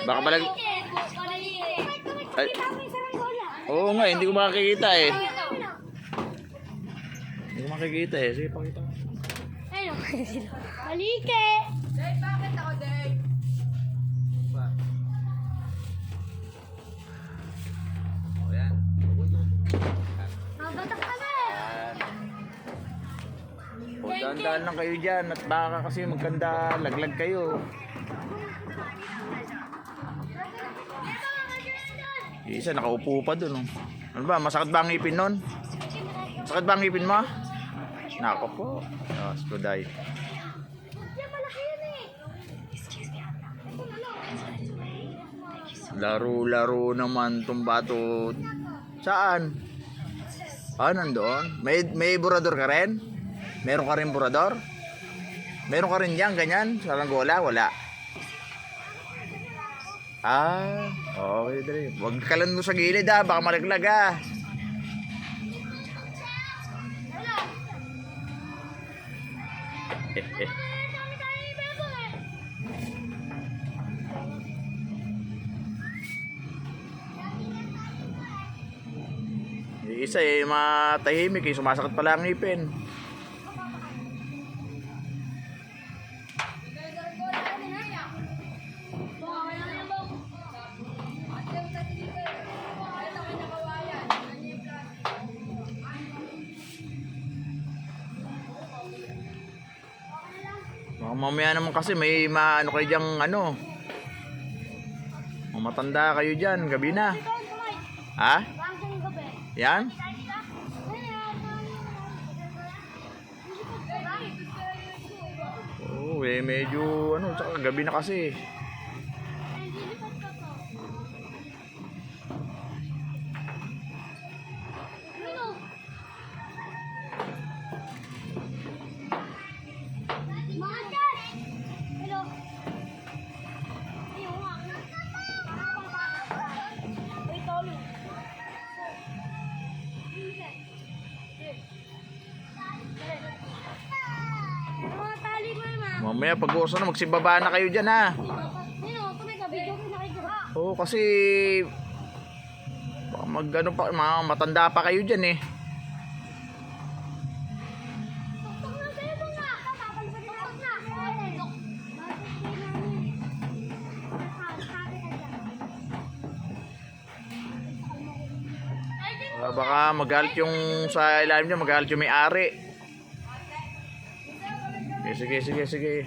Baka malag... Ay. Oo nga, hindi ko makikita eh. Hindi ko makikita eh. Sige, pakita mo. Ayun. Malike. Dave, bakit ako, Dave? O yan. Mabatak ka na eh. O, dahan-dahan lang kayo dyan. At baka kasi magkanda, laglag kayo. Yung isa nakaupo pa dun. Oh. Ano ba, masakit ba ang ngipin nun? Masakit ba ang ngipin mo? Nako po. Oh, skuday. Laro-laro naman tong bato. Saan? Ah, nandoon. May burador ka rin? Meron ka rin burador? Meron ka rin dyan, ganyan? Sa Langgola? Wala. Ah, okay, dali. Huwag ka lang mo sa gilid ha, baka malaglag ha. Yung isa eh, matahimik eh, sumasakit pala ang ngipin. Mamaya naman kasi may maano kayo dyang ano. Mamatanda kayo dyan, gabi na. Ha? Yan? Oo, eh medyo ano, tsaka gabi na kasi. Mamaya pag-uusap na, magsibaba na kayo dyan ha. Oo, kasi mag ano pa, matanda pa kayo dyan eh. Baka magalit yung sa ilalim niya, magalit yung may-ari. Sige.